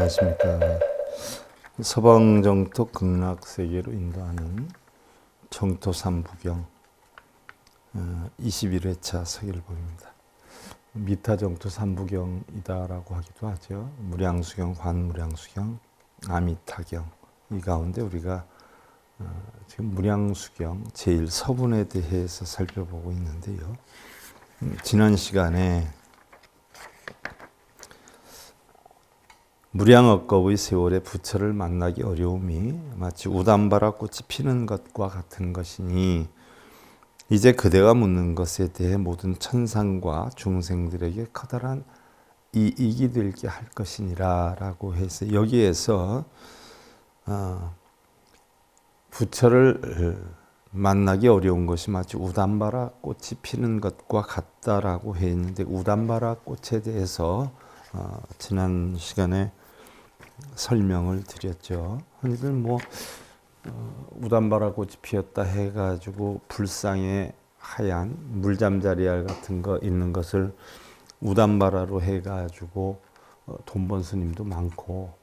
안녕하십니까. 서방 정토 극락 세계로 인도하는 정토 삼부경 21회차 서길봉입니다. 미타 정토 삼부경이다라고 하기도 하죠. 무량수경, 관무량수경, 아미타경. 이 가운데 우리가 지금 무량수경 제일 서분에 대해서 살펴보고 있는데요. 지난 시간에 무량억겁의 세월에 부처를 만나기 어려움이 마치 우담바라 꽃이 피는 것과 같은 것이니 이제 그대가 묻는 것에 대해 모든 천상과 중생들에게 커다란 이익이 되게 할 것이니라 라고 해서 여기에서 부처를 만나기 어려운 것이 마치 우담바라 꽃이 피는 것과 같다라고 했는데 우담바라 꽃에 대해서 지난 시간에 설명을 드렸죠. 흔히들 우담바라 꽃이 피었다 해가지고 불상에 하얀 물잠자리알 같은 거 있는 것을 우담바라로 해가지고 돈 번 스님도 많고,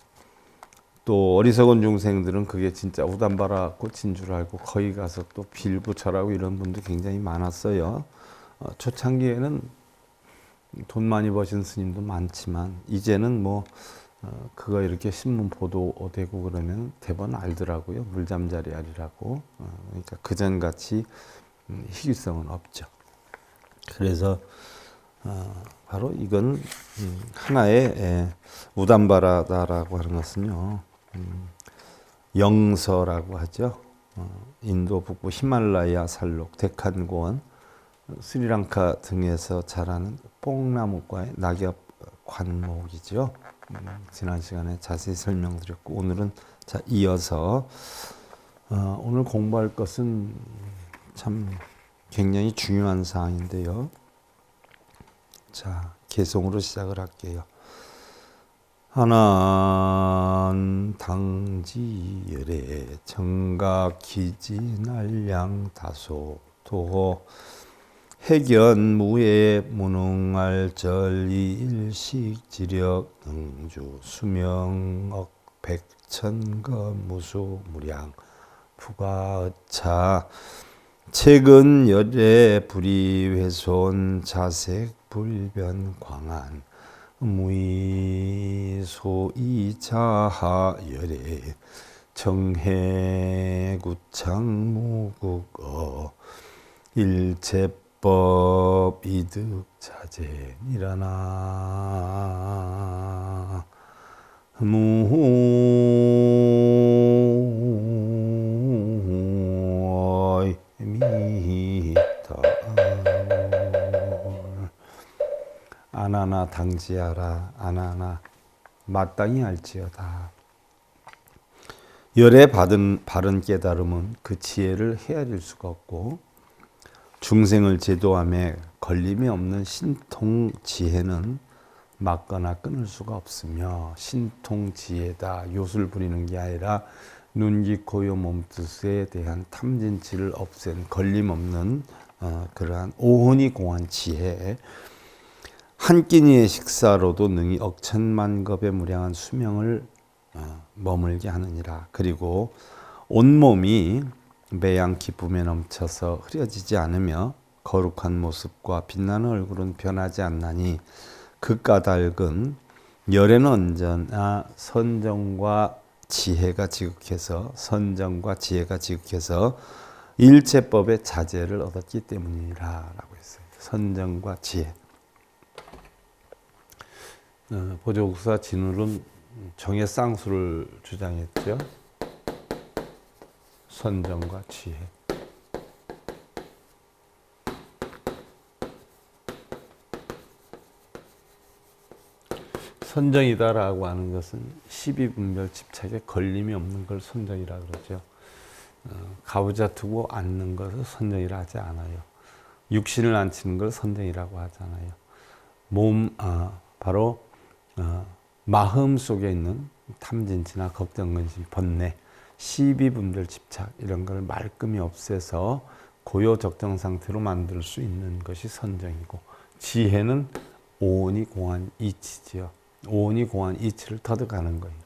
또 어리석은 중생들은 그게 진짜 우담바라 꽃인 줄 알고 거기 가서 또 빌부처라고 이런 분도 굉장히 많았어요. 초창기에는 돈 많이 버신 스님도 많지만 이제는 그거 이렇게 신문 보도되고 그러면 대번 알더라고요. 물잠자리알이라고. 그러니까 그전같이 희귀성은 없죠. 그래서 바로 이건 하나의 우담바라다라고 하는 것은요, 영서라고 하죠. 인도 북부 히말라야 산록 데칸고원 스리랑카 등에서 자라는 뽕나무과의 낙엽 관목이죠. 지난 시간에 자세히 설명드렸고, 오늘은 이어서 오늘 공부할 것은 참 굉장히 중요한 사항인데요. 개송으로 시작을 할게요. 하난 당지열애 정각 기지 날량 다소 도호 해견 무해 무능알 전리 일식 지력 능주 수명억 백천거 무수 무량 부가차 최근 열애 불이 훼손 자색 불변 광안 무의소이 자하 열애 정해 구창 무국어 일체법 이득 자제니라나 무이미타 아나나 당지하라 아나나 마땅히 알지어다. 열에 받은 바른 깨달음은 그 지혜를 헤아릴 수가 없고, 중생을 제도함에 걸림이 없는 신통지혜는 막거나 끊을 수가 없으며, 신통지혜다 요술 부리는 게 아니라 눈기 코요 몸뜻에 대한 탐진치를 없앤 걸림 없는 그러한 오훈이 공한 지혜, 한 끼니의 식사로도 능히 억천만겁의 무량한 수명을 머물게 하느니라. 그리고 온몸이 매양 기쁨에 넘쳐서 흐려지지 않으며 거룩한 모습과 빛나는 얼굴은 변하지 않나니 그 까닭은 열에는 언제나 선정과 지혜가 지극해서 일체법의 자제를 얻었기 때문이라 라고 했어요. 선정과 지혜. 보조국사 진울은 정의 쌍수를 주장했죠. 선정과 지혜. 선정이다라고 하는 것은 시비분별 집착에 걸림이 없는 걸 선정이라 그러죠. 가부좌 두고 앉는 것을 선정이라 하지 않아요. 육신을 안 치는 걸 선정이라고 하잖아요. 바로 마음 속에 있는 탐진치나 걱정, 근심, 번뇌, 시비분별 집착 이런 걸 말끔히 없애서 고요 적정 상태로 만들 수 있는 것이 선정이고, 지혜는 오온이 공한 이치지요. 오온이 공한 이치를 터득하는 거예요.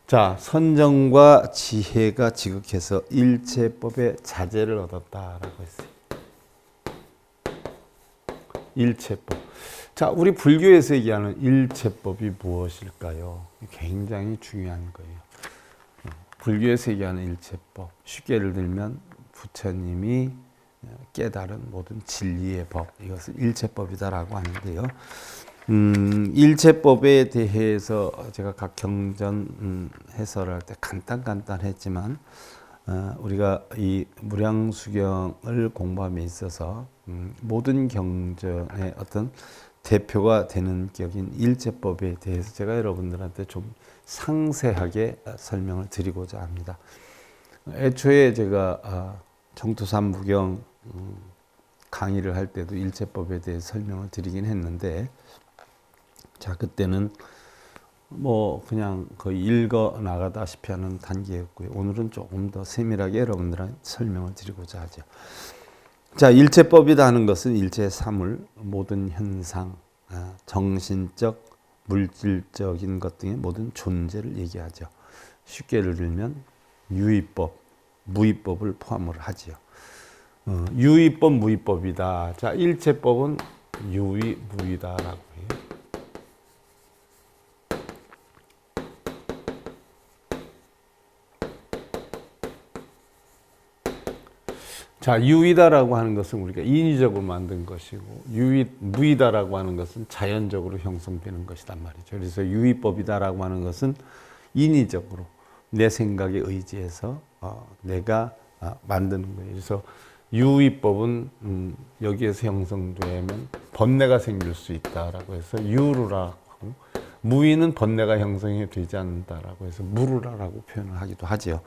자, 선정과 지혜가 지극해서 일체법의 자재를 얻었다라고 했어요. 일체법. 자, 우리 불교에서 얘기하는 일체법이 무엇일까요? 굉장히 중요한 거예요. 불교에서 얘기하는 일체법. 쉽게 예를 들면 부처님이 깨달은 모든 진리의 법, 이것을 일체법이다라고 하는데요. 일체법에 대해서 제가 각 경전 해설할 때 간단했지만 우리가 이 무량수경을 공부함에 있어서 모든 경전의 어떤 대표가 되는 격인 일체법에 대해서 제가 여러분들한테 좀 상세하게 설명을 드리고자 합니다. 애초에 제가 정토삼부경 강의를 할 때도 일체법에 대해 설명을 드리긴 했는데, 자, 그때는 뭐 그냥 거의 읽어 나가다시피 하는 단계였고요. 오늘은 조금 더 세밀하게 여러분들한테 설명을 드리고자 하죠. 자, 일체법이다 하는 것은 일체 사물, 모든 현상, 정신적, 물질적인 것 등의 모든 존재를 얘기하죠. 쉽게 예를 들면 유의법, 무의법을 포함을 하지요. 유의법, 무의법이다. 자, 일체법은 유의, 무의다라고 해요. 자, 유의다라고 하는 것은 우리가 인위적으로 만든 것이고, 무의다라고 하는 것은 자연적으로 형성되는 것이란 말이죠. 그래서 유의법이다라고 하는 것은 인위적으로 내 생각에 의지해서 내가 만드는 거예요. 그래서 유의법은 여기에서 형성되면 번뇌가 생길 수 있다라고 해서 유루라고 하고, 무의는 번뇌가 형성이 되지 않는다라고 해서 무루라라고 표현을 하기도 하죠.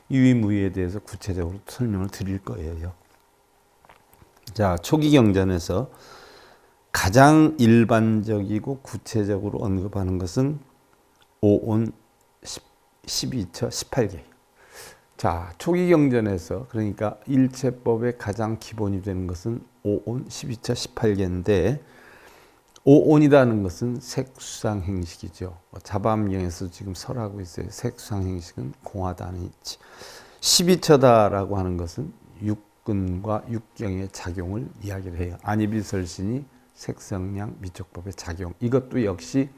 유의, 무의에 대해서 구체적으로 설명을 드릴 거예요. 자, 초기 경전에서 가장 일반적이고 구체적으로 언급하는 것은 오온 12처 18개. 자, 초기 경전에서 그러니까 일체법의 가장 기본이 되는 것은 오온 12처 18개인데, 오온이라는 것은 색수상행식이죠. 자바암경에서 지금 설하고 있어요. 색수상행식은 공하다는 이치. 12처다라고 하는 것은 육근과 육경의 작용을 이야기를 해요. 안이비설신이 색성량 미촉법의 작용, 이것도 역시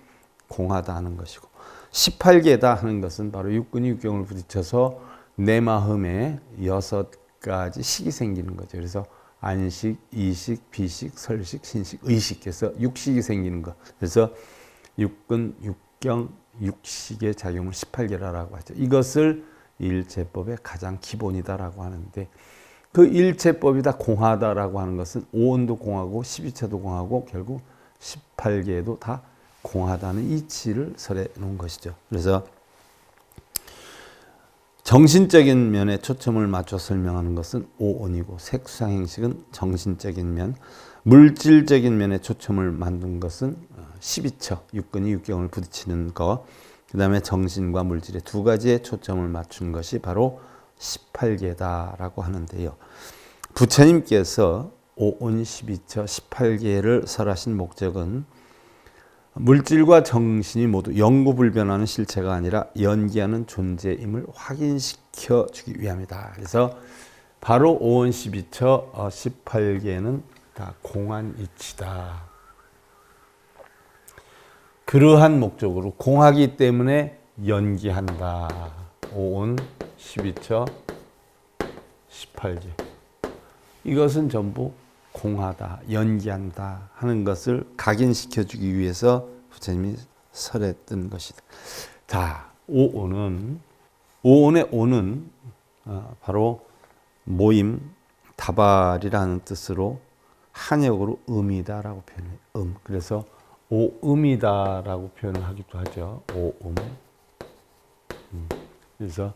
공하다는 것이고, 18개다 하는 것은 바로 육근이 육경을 부딪혀서 내 마음에 6가지 식이 생기는 거죠. 그래서 안식, 이식, 비식, 설식, 신식, 의식해서 육식이 생기는 것. 그래서 육근, 육경, 육식의 작용을 18개라고 하죠. 이것을 일체법의 가장 기본이다라고 하는데, 그 일체법이다 공하다라고 하는 것은 오온도 공하고 12처도 공하고 결국 18개도 다 공하다는 이치를 설해 놓은 것이죠. 그래서 정신적인 면에 초점을 맞춰 설명하는 것은 오온이고, 색수상행식은 정신적인 면, 물질적인 면에 초점을 만든 것은 12처, 육근이 육경을 부딪히는 것, 그 다음에 정신과 물질의 두 가지에 초점을 맞춘 것이 바로 18개다라고 하는데요. 부처님께서 오온 12처 18개를 설하신 목적은 물질과 정신이 모두 영구불변하는 실체가 아니라 연기하는 존재임을 확인시켜 주기 위함이다. 그래서 바로 오온 12처 18개는 다 공한 이치다. 그러한 목적으로 공하기 때문에 연기한다. 오온 12처 18개. 이것은 전부 공하다, 연기한다 하는 것을 각인시켜주기 위해서 부처님이 설했던 것이다. 자, 오온의 오는 바로 모임, 다발이라는 뜻으로 한역으로 음이다라고 표현해요. 그래서 오음이다라고 표현을 하기도 하죠. 오음. 그래서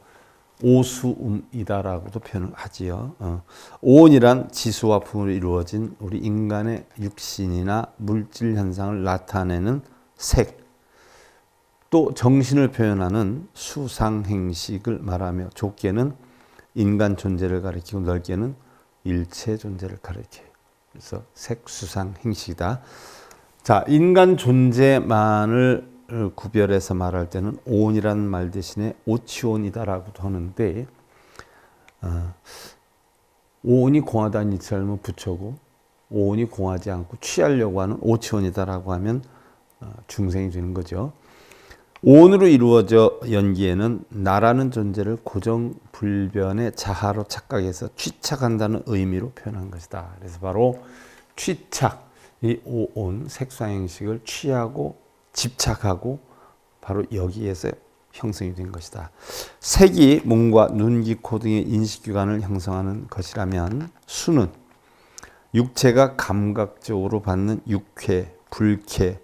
오수음이다라고도 표현을 하지요. 오온이란 지수와 풍으로 이루어진 우리 인간의 육신이나 물질 현상을 나타내는 색, 또 정신을 표현하는 수상행식을 말하며 좁게는 인간 존재를 가리키고 넓게는 일체 존재를 가리켜요. 그래서 색수상행식이다. 자, 인간 존재만을 구별해서 말할 때는 온이라는 말 대신에 오치온이다라고도 하는데, 오온이 공하다는 이치를 하면 부처고, 오온이 공하지 않고 취하려고 하는 오치온이다라고 하면 중생이 되는 거죠. 오온으로 이루어져 연기에는 나라는 존재를 고정불변의 자하로 착각해서 취착한다는 의미로 표현한 것이다. 그래서 바로 취착, 이 오온 색상행식을 취하고 집착하고 바로 여기에서 형성이 된 것이다. 색이 몸과 눈, 귀, 코 등의 인식기관을 형성하는 것이라면 수는 육체가 감각적으로 받는 육회, 불쾌,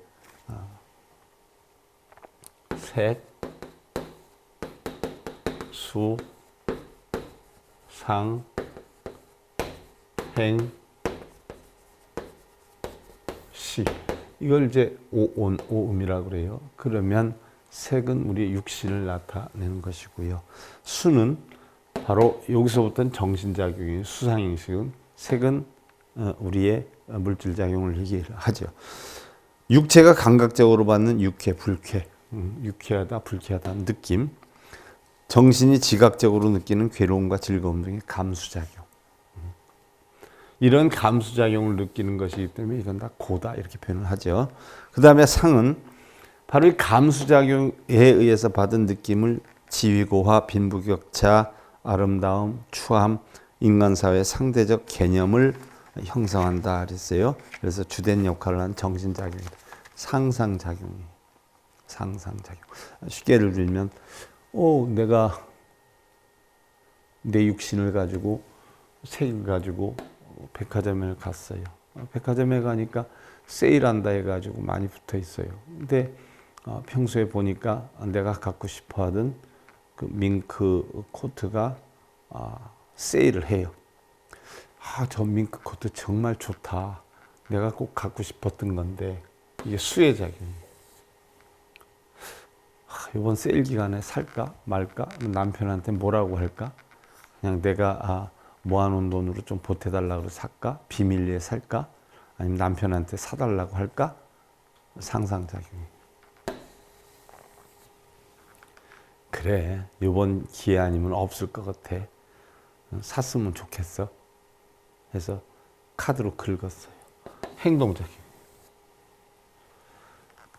색, 수, 상, 행, 시, 이걸 이제 오온, 오음이라고 그래요. 그러면 색은 우리의 육신을 나타내는 것이고요. 수는 바로 여기서부터는 정신작용이에요. 수상행식은. 색은 우리의 물질작용을 얘기하죠. 육체가 감각적으로 받는 육회, 불쾌, 유쾌하다, 불쾌하다는 느낌. 정신이 지각적으로 느끼는 괴로움과 즐거움 등의 감수작용. 이런 감수작용을 느끼는 것이기 때문에 이건 다 고다 이렇게 표현을 하죠. 그 다음에 상은 바로 이 감수작용에 의해서 받은 느낌을 지위고화, 빈부격차, 아름다움, 추함, 인간사회의 상대적 개념을 형성한다 그랬어요. 그래서 주된 역할을 한 정신작용이다. 상상작용이에요. 상상작용. 쉽게 예를 들면 내가 내 육신을 가지고 색을 가지고 백화점에 갔어요. 백화점에 가니까 세일한다 해가지고 많이 붙어 있어요. 근데 평소에 보니까 내가 갖고 싶어 하던 그 밍크 코트가 세일을 해요. 저 밍크 코트 정말 좋다. 내가 꼭 갖고 싶었던 건데 이게 수혜 작용이에요. 이번 세일 기간에 살까 말까? 남편한테 뭐라고 할까? 그냥 내가 모아놓은 돈으로 좀 보태달라고 살까? 비밀리에 살까? 아니면 남편한테 사달라고 할까? 상상작용이. 그래, 이번 기회 아니면 없을 것 같아. 샀으면 좋겠어. 해서 카드로 긁었어요. 행동작용.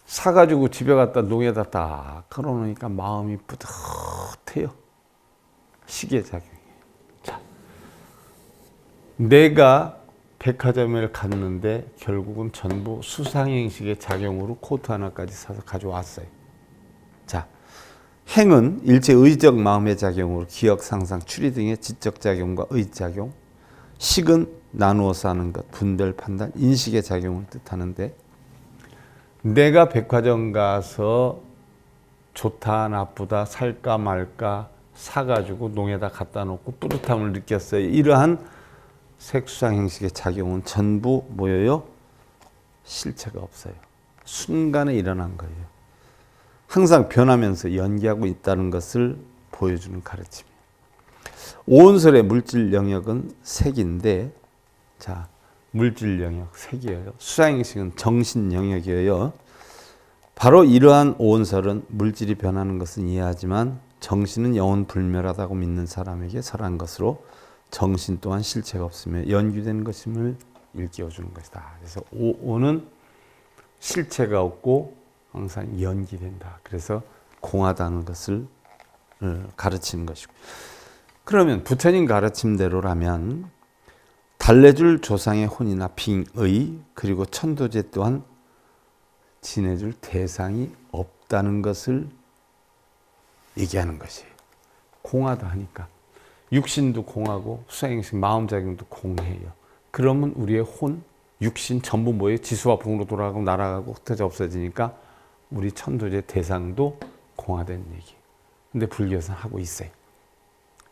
사가지고 집에 갖다 농에다 딱 걸어놓으니까 마음이 뿌듯해요. 시계작용이에요. 자, 내가 백화점을 갔는데 결국은 전부 수상행식의 작용으로 코트 하나까지 사서 가져왔어요. 자, 행은 일체 의적 마음의 작용으로 기억, 상상, 추리 등의 지적 작용과 의작용, 식은 나누어서 하는 것, 분별, 판단, 인식의 작용을 뜻하는데, 내가 백화점 가서 좋다 나쁘다 살까 말까 사가지고 농에다 갖다 놓고 뿌듯함을 느꼈어요. 이러한 색수상 행식의 작용은 전부 뭐예요? 실체가 없어요. 순간에 일어난 거예요. 항상 변하면서 연기하고 있다는 것을 보여주는 가르침이에요. 오온설의 물질 영역은 색인데, 자, 물질 영역, 색이에요. 수상행식은 정신 영역이에요. 바로 이러한 오온설은 물질이 변하는 것은 이해하지만 정신은 영원 불멸하다고 믿는 사람에게 설한 것으로 정신 또한 실체가 없으며 연기되는 것임을 일깨워주는 것이다. 그래서 오온은 실체가 없고 항상 연기된다. 그래서 공하다는 것을 가르치는 것이고. 그러면 부처님 가르침대로라면 달래줄 조상의 혼이나 빙의 그리고 천도제 또한 지내줄 대상이 없다는 것을 얘기하는 것이에요. 공하다 하니까 육신도 공하고 수행식 마음작용도 공해요. 그러면 우리의 혼, 육신 전부 뭐예요? 지수와 풍으로 돌아가고 날아가고 흩어져 없어지니까 우리 천도제 대상도 공하된 얘기. 근데 불교에서는 하고 있어요.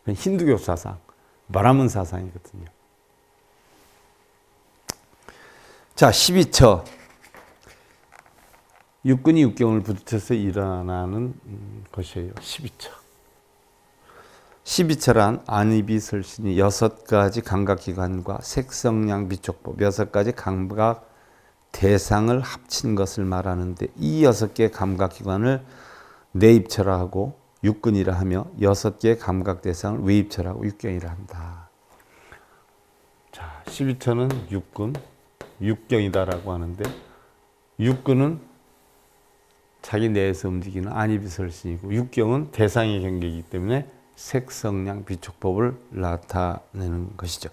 힌두교 사상, 바라문 사상이거든요. 자, 12처. 육근이 육경을 부딪혀서 일어나는 것이에요. 12처. 12처란 안이비설신이 6가지 감각기관과 색성량 비촉법 6가지 감각 대상을 합친 것을 말하는데 이 6개의 감각기관을 내입체라 하고 육근이라 하며 6개의 감각 대상을 외입체라고 육경이라 한다. 자, 12처는 육근, 육경이다라고 하는데 육근은 자기 내에서 움직이는 안이비설신이고 육경은 대상의 경계이기 때문에 색성량 비촉법을 나타내는 것이죠.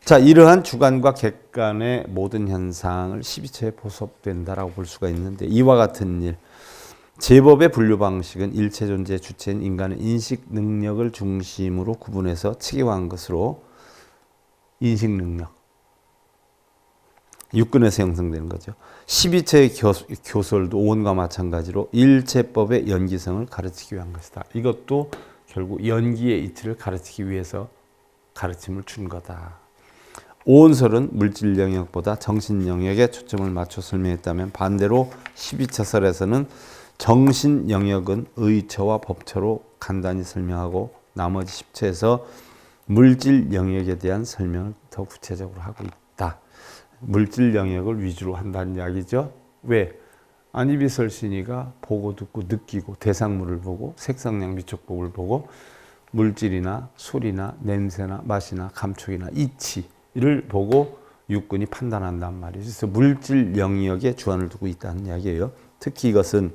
자, 이러한 주관과 객관의 모든 현상을 12처에 포섭된다라고 볼 수가 있는데 이와 같은 일, 제법의 분류 방식은 일체 존재의 주체인 인간의 인식 능력을 중심으로 구분해서 체계화한 것으로 인식 능력, 육근에서 형성되는 거죠. 12처의 교설도 오온과 마찬가지로 일체법의 연기성을 가르치기 위한 것이다. 이것도 결국 연기의 이치를 가르치기 위해서 가르침을 준 거다. 오온설은 물질 영역보다 정신 영역에 초점을 맞춰 설명했다면 반대로 12처설에서는 정신 영역은 의처와 법처로 간단히 설명하고 나머지 10처에서 물질 영역에 대한 설명을 더 구체적으로 하고 있다. 물질 영역을 위주로 한다는 이야기죠. 왜? 안이비설신이가 보고 듣고 느끼고 대상물을 보고 색상량 비촉법을 보고 물질이나 소리나 냄새나 맛이나 감촉이나 이치를 보고 육근이 판단한단 말이죠. 그래서 물질 영역에 주안을 두고 있다는 이야기예요. 특히 이것은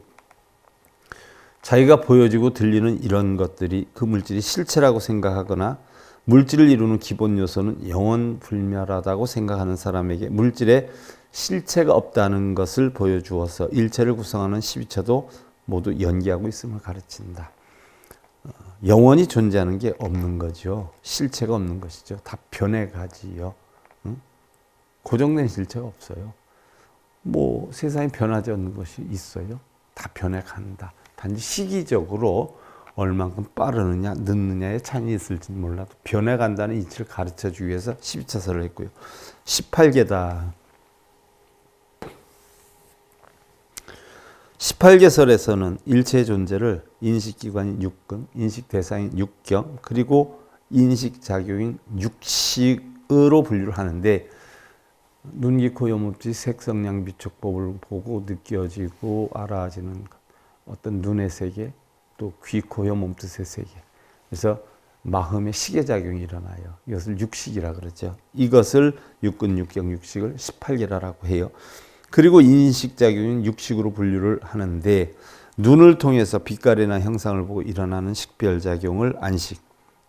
자기가 보여지고 들리는 이런 것들이 그 물질이 실체라고 생각하거나 물질을 이루는 기본 요소는 영원불멸하다고 생각하는 사람에게 물질에 실체가 없다는 것을 보여주어서 일체를 구성하는 12처도 모두 연기하고 있음을 가르친다. 영원히 존재하는 게 없는 거죠. 실체가 없는 것이죠. 다 변해가지요. 응? 고정된 실체가 없어요. 뭐 세상에 변하지 않는 것이 있어요. 다 변해간다. 단지 시기적으로 얼만큼 빠르느냐 늦느냐의 차이가 있을지는 몰라도 변해간다는 이치를 가르쳐주기 위해서 12처설을 했고요. 18개다. 18개설에서는 일체의 존재를 인식기관인 육근, 인식대상인 육경, 그리고 인식작용인 육식으로 분류를 하는데 눈, 귀, 코, 염업지, 색성량, 비촉법을 보고 느껴지고 알아지는 어떤 눈의 세계, 또 귀, 코, 혀, 몸뜻의 세계. 그래서 마음의 시계작용이 일어나요. 이것을 육식이라 그러죠. 이것을 육근, 육경, 육식을 18개라고 해요. 그리고 인식작용인 육식으로 분류를 하는데 눈을 통해서 빛깔이나 형상을 보고 일어나는 식별작용을 안식,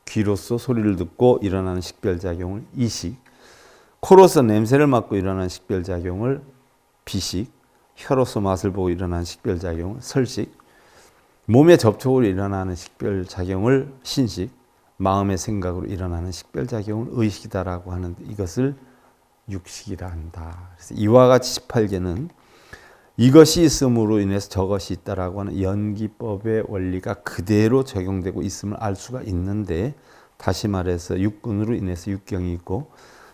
귀로서 소리를 듣고 일어나는 식별작용을 이식, 코로서 냄새를 맡고 일어나는 식별작용을 비식, 혀로서 맛을 보고 일어나는 식별작용을 설식, 몸의 접촉으로 일어나는 식별작용을 신식, 마음의 생각으로 일어나는 식별작용을 의식이다라고 하는데 이것을 육식이라 한다. 그래서 이와 같이 18개는 이것이 있음으로 인해서 저것이 있다라고 하는 연기법의 원리가 그대로 적용되고 있음을 알 수가 있는데 다시 말해서 육근으로 인해서 육경이 있고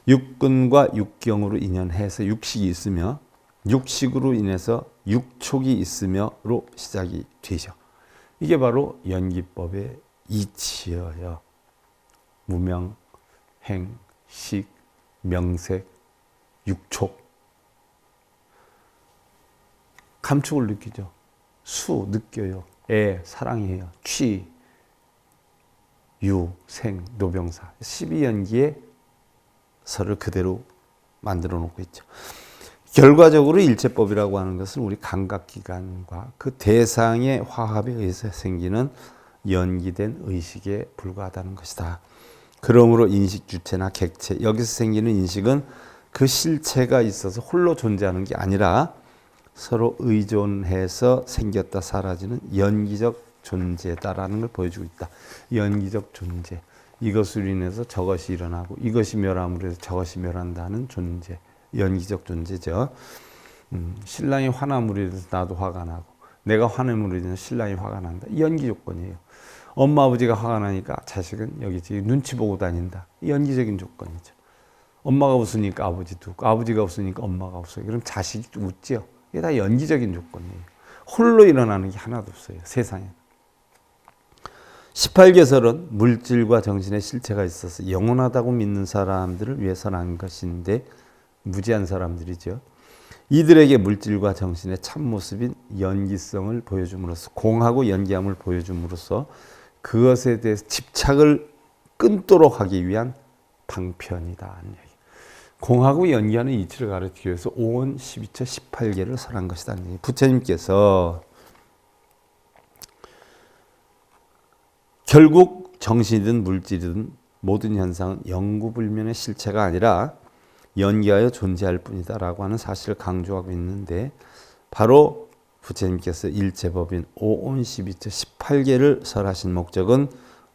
육근과 육경으로 인연해서 육식이 있으며 육식으로 인해서 육촉이 있으며로 시작이 되죠. 이게 바로 연기법의 이치여요. 무명, 행, 식, 명색, 육촉. 감촉을 느끼죠. 수, 느껴요. 애, 사랑해요. 취, 유, 생, 노병사. 12연기의 설을 그대로 만들어 놓고 있죠. 결과적으로 일체법이라고 하는 것은 우리 감각기관과 그 대상의 화합에 의해서 생기는 연기된 의식에 불과하다는 것이다. 그러므로 인식 주체나 객체, 여기서 생기는 인식은 그 실체가 있어서 홀로 존재하는 게 아니라 서로 의존해서 생겼다 사라지는 연기적 존재다라는 걸 보여주고 있다. 연기적 존재. 이것으로 인해서 저것이 일어나고 이것이 멸함으로 해서 저것이 멸한다는 존재. 연기적 존재죠. 신랑이 화남으로 인해서 나도 화가 나고 내가 화남으로 인해서 신랑이 화가 난다. 연기 조건이에요. 엄마 아버지가 화가 나니까 자식은 여기 눈치 보고 다닌다. 연기적인 조건이죠. 엄마가 웃으니까 아버지도 웃고 아버지가 웃으니까 엄마가 웃어요. 그럼 자식이 웃죠. 이게 다 연기적인 조건이에요. 홀로 일어나는 게 하나도 없어요. 세상에. 18개설은 물질과 정신의 실체가 있어서 영원하다고 믿는 사람들을 위해서 난 것인데 무지한 사람들이죠. 이들에게 물질과 정신의 참모습인 연기성을 보여줌으로써 공하고 연기함을 보여줌으로써 그것에 대해서 집착을 끊도록 하기 위한 방편이다. 공하고 연기하는 이치를 가르치기 위해서 5원 12처 18개를 설한 것이다. 부처님께서 결국 정신이든 물질이든 모든 현상은 영구불면의 실체가 아니라 연기하여 존재할 뿐이다 라고 하는 사실을 강조하고 있는데, 바로 부처님께서 일체법인 5온 12처 18개를 설하신 목적은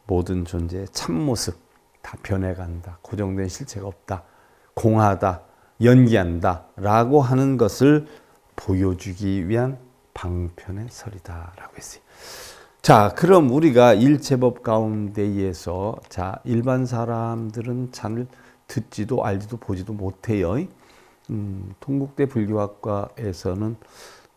모든 존재의 참모습, 다 변해간다, 고정된 실체가 없다, 공하다, 연기한다 라고 하는 것을 보여주기 위한 방편의 설이다 라고 했어요. 자, 그럼 우리가 일체법 가운데에서 일반 사람들은 잘 듣지도 알지도 보지도 못해요. 동국대 불교학과에서는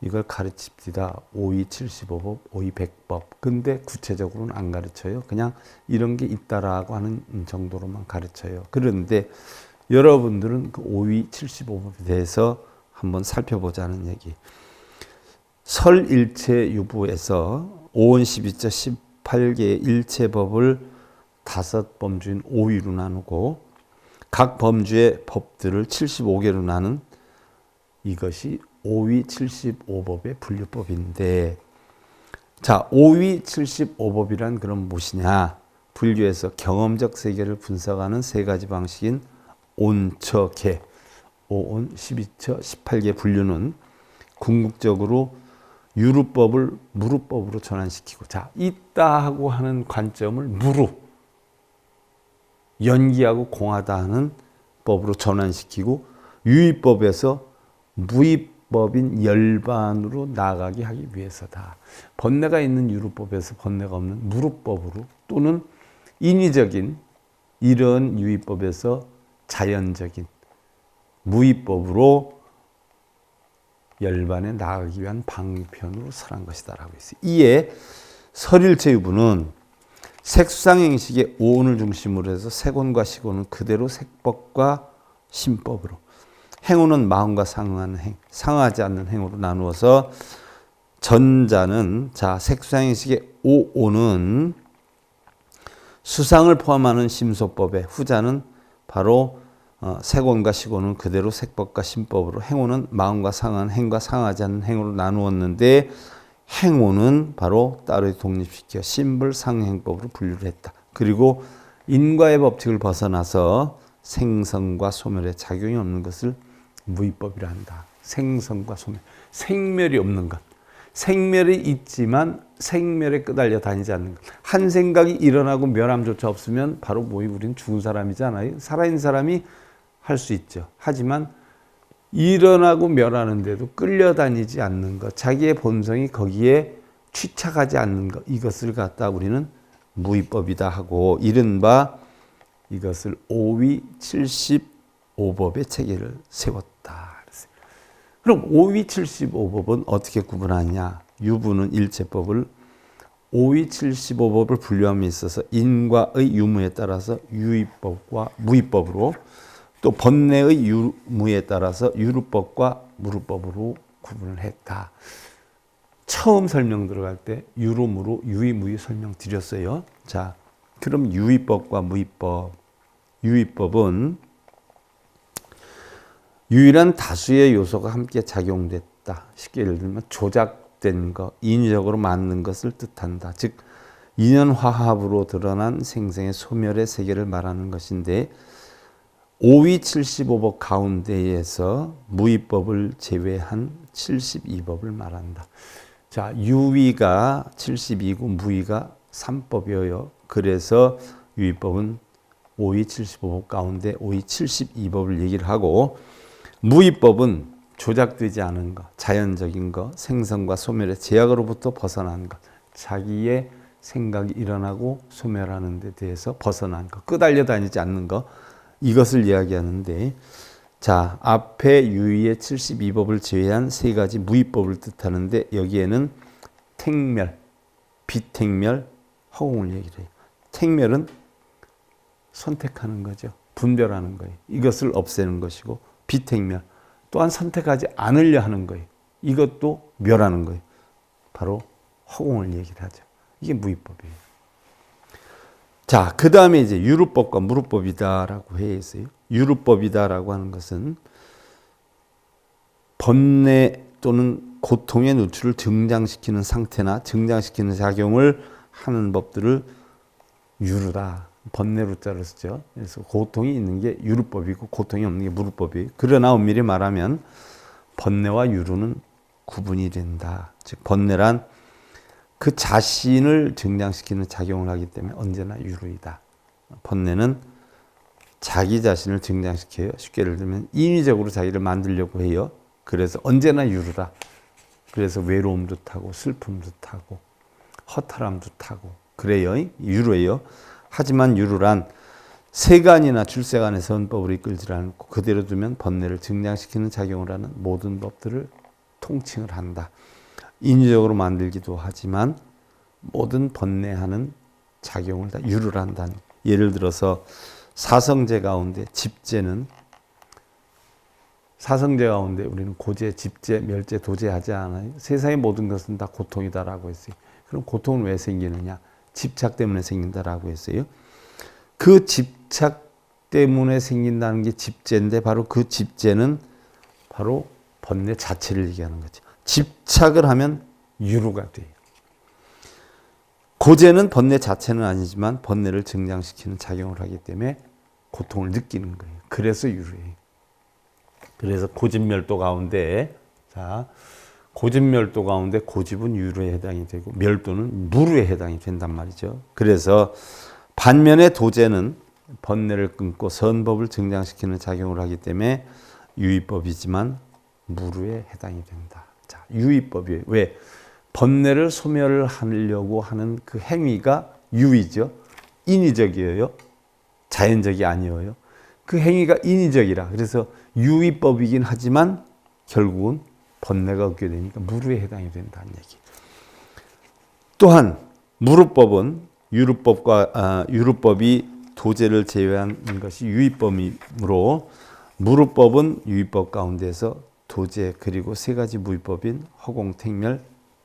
이걸 가르칩니다. 5위 75법, 5위 100법. 근데 구체적으로는 안 가르쳐요. 그냥 이런 게 있다라고 하는 정도로만 가르쳐요. 그런데 여러분들은 그 5위 75법에 대해서 한번 살펴보자는 얘기. 설일체유부에서 5원 12처 18개의 일체법을 5범주인 5위로 나누고 각 범주의 법들을 75개로 나눈 이것이 5위 75법의 분류법인데, 자, 5위 75법이란 그럼 무엇이냐? 불교에서 경험적 세계를 분석하는 세 가지 방식인 온처계, 5온 12처 18개 분류는 궁극적으로 유루법을 무루법으로 전환시키고, 자, 있다하고 하는 관점을 무루, 연기하고 공하다 하는 법으로 전환시키고, 유의법에서 무의법인 열반으로 나아가게 하기 위해서다. 번뇌가 있는 유루법에서 번뇌가 없는 무루법으로, 또는 인위적인 이런 유의법에서 자연적인 무의법으로 열반에 나아가기 위한 방편으로 설한 것이다 라고 했어요. 이에 설일체유부는 색수상행식의 오온을 중심으로 해서 색온과 식온은 그대로 색법과 신법으로, 행온은 마음과 상응하는 행, 상하지 않는 행으로 나누어서 전자는, 자, 색수상행식의 오온은 수상을 포함하는 심소법에, 후자는 바로 색온과 식온은 그대로 색법과 신법으로, 행온은 마음과 상한 행과 상하지 않는 행으로 나누었는데, 행온은 바로 따로 독립시켜 신불 상행법으로 분류를 했다. 그리고 인과의 법칙을 벗어나서 생성과 소멸에 작용이 없는 것을 무의법이라 한다. 생성과 소멸, 생멸이 없는 것, 생멸이 있지만 생멸에 끄달려 다니지 않는 것. 한 생각이 일어나고 멸함조차 없으면 바로 우리는 죽은 사람이잖아요. 살아있는 사람이 할 수 있죠. 하지만 일어나고 멸하는데도 끌려다니지 않는 것, 자기의 본성이 거기에 취착하지 않는 것, 이것을 갖다 우리는 무의법이다 하고, 이른바 이것을 5위 75법의 체계를 세웠다. 그럼 5위 75법은 어떻게 구분하냐? 유부는 일체법을 5위 75법을 분류함에 있어서 인과의 유무에 따라서 유의법과 무의법으로, 또 번뇌의 유무에 따라서 유루법과 무루법으로 구분을 했다. 처음 설명 들어갈 때 유루, 무루, 유의, 무의 설명 드렸어요. 자, 그럼 유의법과 무의법. 유의법은 유일한 다수의 요소가 함께 작용됐다. 쉽게 예를 들면 조작된 것, 인위적으로 만든 것을 뜻한다. 즉 인연화합으로 드러난 생생의 소멸의 세계를 말하는 것인데, 5위 75법 가운데에서 무의법을 제외한 72법을 말한다. 자, 유의가 72고 무의가 3법이에요. 그래서 유의법은 5위 75법 가운데 5위 72법을 얘기를 하고, 무의법은 조작되지 않은 것, 자연적인 것, 생성과 소멸의 제약으로부터 벗어난 것, 자기의 생각이 일어나고 소멸하는 데 대해서 벗어난 것, 끄달려 다니지 않는 것, 이것을 이야기하는데, 자, 앞에 유의의 72법을 제외한 세 가지 무의법을 뜻하는데, 여기에는 택멸, 비택멸, 허공을 얘기를 해요. 택멸은 선택하는 거죠. 분별하는 거예요. 이것을 없애는 것이고, 비택멸, 또한 선택하지 않으려 하는 거예요. 이것도 멸하는 거예요. 바로 허공을 얘기를 하죠. 이게 무위법이에요. 자, 그 다음에 이제 유루법과 무루법이다라고 해 있어요. 유루법이다라고 하는 것은 번뇌 또는 고통의 누출을 증장시키는 상태나 증장시키는 작용을 하는 법들을 유루다. 번뇌루자를 쓰죠. 그래서 고통이 있는 게 유루법이고 고통이 없는 게 무루법이에요. 그러나 엄밀히 말하면 번뇌와 유루는 구분이 된다. 즉 번뇌란 그 자신을 증장시키는 작용을 하기 때문에 언제나 유루이다. 번뇌는 자기 자신을 증장시켜요. 쉽게 예를 들면 인위적으로 자기를 만들려고 해요. 그래서 언제나 유루다. 그래서 외로움도 타고 슬픔도 타고 허탈함도 타고 그래요. 유루예요. 하지만 유루란 세간이나 출세간의 선법을 이끌지 않고 그대로 두면 번뇌를 증장시키는 작용을 하는 모든 법들을 통칭을 한다. 인위적으로 만들기도 하지만 모든 번뇌하는 작용을 다 유루란다는. 예를 들어서 사성제 가운데 집제는 사성제 가운데 우리는 고제, 집제, 멸제, 도제 하지 않아요. 세상의 모든 것은 다 고통이다라고 했어요. 그럼 고통은 왜 생기느냐? 집착 때문에 생긴다라고 했어요. 그 집착 때문에 생긴다는 게 집제인데 바로 그 집제는 바로 번뇌 자체를 얘기하는 거죠. 집착을 하면 유루가 돼요. 고제는 번뇌 자체는 아니지만 번뇌를 증장시키는 작용을 하기 때문에 고통을 느끼는 거예요. 그래서 유루예요. 그래서 고집멸도 가운데 고집멸도 가운데 고집은 유루에 해당이 되고 멸도는 무루에 해당이 된단 말이죠. 그래서 반면에 도제는 번뇌를 끊고 선법을 증장시키는 작용을 하기 때문에 유의법이지만 무루에 해당이 된다. 자, 유의법이에요. 왜? 번뇌를 소멸하려고 하는 그 행위가 유의죠. 인위적이에요. 자연적이 아니에요. 그 행위가 인위적이라. 그래서 유의법이긴 하지만 결국은 번뇌가 없게 되니까 무루에 해당이 된다는 얘기. 또한 무루법은 유루법이 도제를 제외한 것이 유의법이므로 무루법은 유의법 가운데서 도제 그리고 세 가지 무의법인 허공택멸,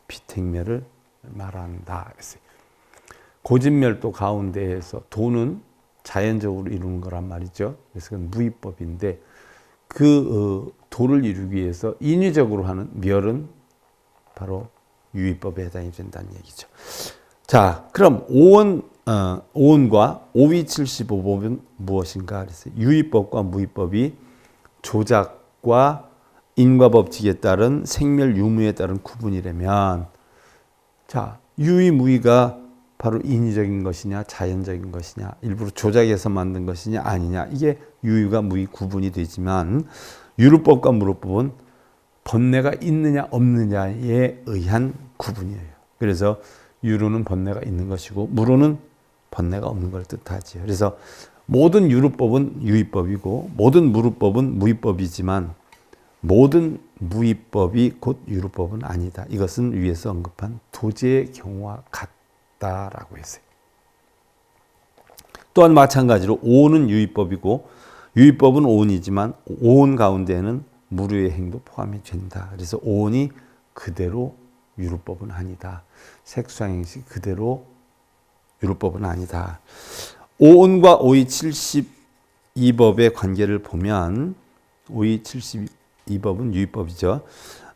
비택멸을 말한다. 고집멸도 가운데에서 도는 자연적으로 이루는 거란 말이죠. 그래서 그건 무의법인데 그 도를 이루기 위해서 인위적으로 하는 멸은 바로 유의법에 해당이 된다는 얘기죠. 자, 그럼 오온과 오위 75법은 무엇인가? 그래서 유의법과 무의법이 조작과 인과법칙에 따른 생멸 유무에 따른 구분이라면, 자, 유의 무의가 바로 인위적인 것이냐 자연적인 것이냐 일부러 조작해서 만든 것이냐 아니냐 이게 유의가 무의 구분이 되지만 유루법과 무루법은 번뇌가 있느냐 없느냐에 의한 구분이에요. 그래서 유루는 번뇌가 있는 것이고 무루는 번뇌가 없는 걸 뜻하지요. 그래서 모든 유루법은 유의법이고 모든 무루법은 무의법이지만 모든 무의법이 곧 유루법은 아니다. 이것은 위에서 언급한 도제의 경우와 같다라고 했어요. 또한 마찬가지로 오온은 유의법이고 유의법은 오온이지만 오온 가운데에는 무루의 행도 포함이 된다. 그래서 오온이 그대로 유루법은 아니다. 색수행시 그대로 유루법은 아니다. 오온과 오의 72법의 관계를 보면 오의 72법은 유의법이죠.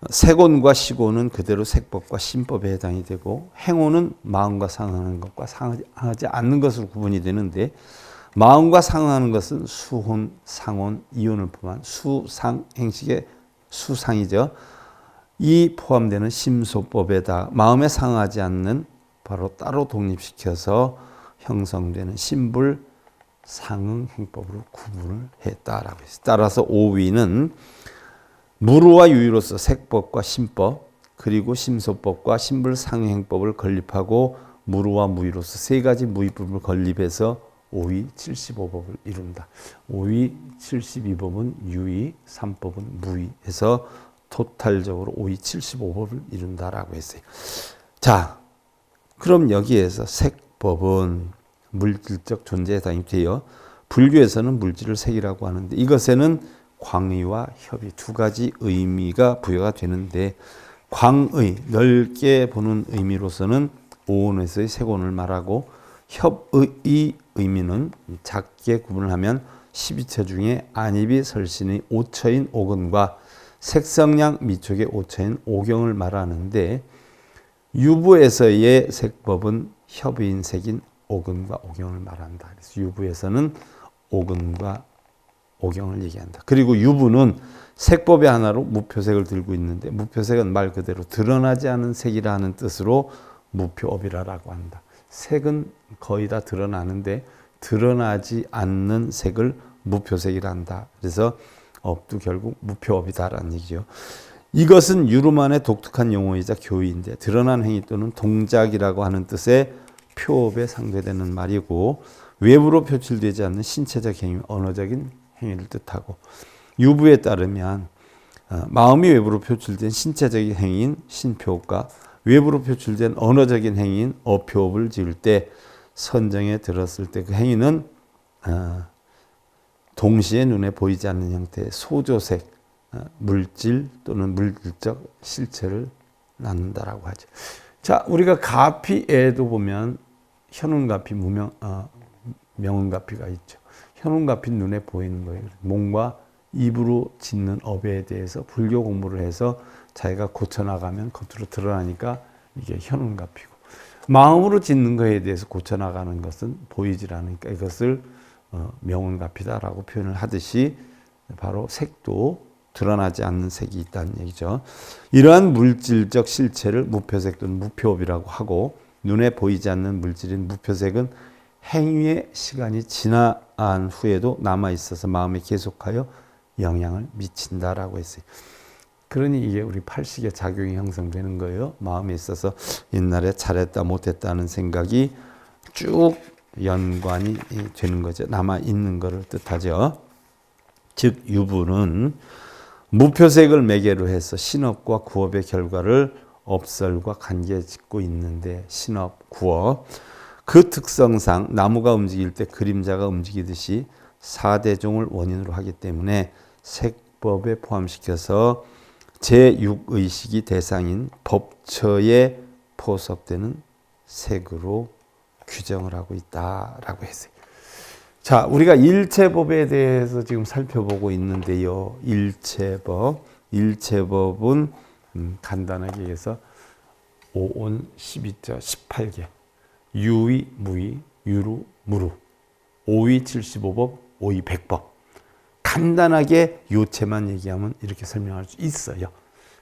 색온과 식온은 그대로 색법과 신법에 해당이 되고 행온은 마음과 상응하는 것과 상하지 않는 것으로 구분이 되는데 마음과 상응하는 것은 수혼, 상혼, 이혼을 포함한 수상 행식의 수상이죠. 이 포함되는 심소법에다 마음에 상하지 않는 바로 따로 독립시켜서 형성되는 신불 상응 행법으로 구분을 했다라고 했어요. 따라서 오위는 무루와 유의로서 색법과 신법 그리고 심소법과 신불 상응 행법을 건립하고 무루와 무의로서 세 가지 무의법을 건립해서 오위 75법을 이룬다. 오위 72법은 유의, 3법은 무의 해서 토탈적으로 오위 75법을 이룬다라고 했어요. 자, 그럼 여기에서 색법은 물질적 존재에 해당이 돼요. 불교에서는 물질을 색이라고 하는데 이것에는 광의와 협의 두 가지 의미가 부여가 되는데, 광의, 넓게 보는 의미로서는 오온에서의 세곤을 말하고, 협의 의미는 작게 구분을 하면 12처 중에 안입이 설신의 5처인 오근과 색성량 미촉의 5처인 오경을 말하는데, 유부에서의 색법은 협의인 색인 오근과 오경을 말한다. 그래서 유부에서는 오근과 오경을 얘기한다. 그리고 유부는 색법의 하나로 무표색을 들고 있는데, 무표색은 말 그대로 드러나지 않은 색이라 하는 뜻으로 무표업이라고 한다. 색은 거의 다 드러나는데 드러나지 않는 색을 무표색이라 한다. 그래서 업도 결국 무표업이다라는 얘기죠. 이것은 유르만의 독특한 용어이자 교의인데, 드러난 행위 또는 동작이라고 하는 뜻의 표업에 상대되는 말이고, 외부로 표출되지 않는 신체적 행위, 언어적인 행위를 뜻하고, 유부에 따르면 마음이 외부로 표출된 신체적인 행위인 신표업과 외부로 표출된 언어적인 행위인 어표업을 지을 때, 선정에 들었을 때 그 행위는 동시에 눈에 보이지 않는 형태의 소조색, 물질 또는 물질적 실체를 낳는다라고 하죠. 자, 우리가 가피에도 보면 현운가피, 명운가피가 있죠. 현운가피 눈에 보이는 거예요. 몸과 입으로 짓는 업에 대해서 불교 공부를 해서 자기가 고쳐나가면 겉으로 드러나니까 이게 현운가피고, 마음으로 짓는 거에 대해서 고쳐나가는 것은 보이질 않으니까 이것을 명운가피다라고 표현을 하듯이, 바로 색도 드러나지 않는 색이 있다는 얘기죠. 이러한 물질적 실체를 무표색 또는 무표업이라고 하고, 눈에 보이지 않는 물질인 무표색은 행위의 시간이 지난 후에도 남아있어서 마음에 계속하여 영향을 미친다라고 했어요. 그러니 이게 우리 팔식의 작용이 형성되는 거예요. 마음에 있어서 옛날에 잘했다 못했다는 생각이 쭉 연관이 되는 거죠. 남아있는 것을 뜻하죠. 즉 유부는 무표색을 매개로 해서 신업과 구업의 결과를 업설과 관계 짓고 있는데, 신업, 구업, 그 특성상 나무가 움직일 때 그림자가 움직이듯이 4대종을 원인으로 하기 때문에 색법에 포함시켜서 제6의식이 대상인 법처에 포섭되는 색으로 규정을 하고 있다라고 했어요. 자, 우리가 일체법에 대해서 지금 살펴보고 있는데요. 일체법은 간단하게 얘기해서 오온 12자 18개, 유의, 무의, 유루, 무루, 오의 75법, 오의 100법. 간단하게 요체만 얘기하면 이렇게 설명할 수 있어요.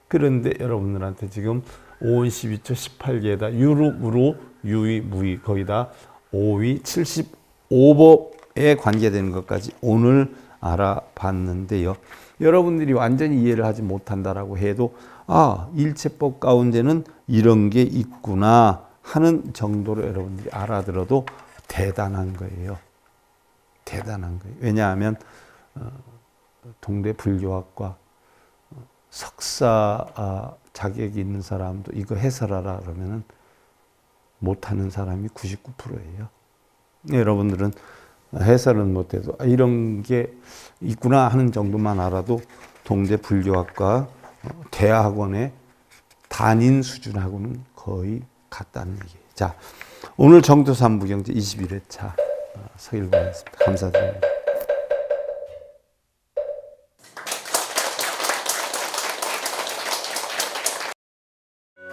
그런데 여러분들한테 지금 오온 12조 18개에다 유루, 무루, 유의, 무의, 거기다 오의 75법에 관계되는 것까지 오늘 알아봤는데요. 여러분들이 완전히 이해를 하지 못한다라고 해도, 일체법 가운데는 이런 게 있구나 하는 정도로 여러분들이 알아들어도 대단한 거예요. 대단한 거예요. 왜냐하면 동대 불교학과 석사 자격이 있는 사람도 이거 해설하라 그러면은 못하는 사람이 99%예요. 여러분들은 해설은 못해도 이런 게 있구나 하는 정도만 알아도 동대 불교학과 대학원의 단인 수준하고는 거의 같다는 얘기예요. 자, 오늘 정도 3부 경제 21회차 서일봉이었습니다. 감사드립니다.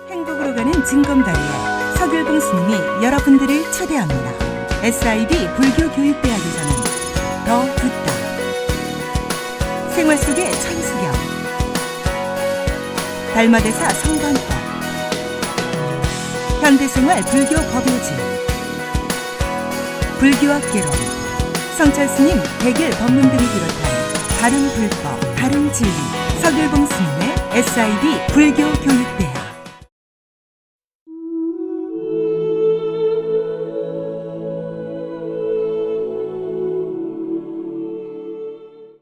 행복으로 가는 징검다리에 서길봉 스님이 여러분들을 초대합니다. SIB 불교교육대학에서는 더 듣다, 생활 속의 천수경, 달마대사 성관법, 현대생활 불교 법요지, 불교학개론, 성찰스님 백일 법문 등을 비롯한 다른 불법, 다른 진리, 서길봉 스님의 SIB 불교교육대학.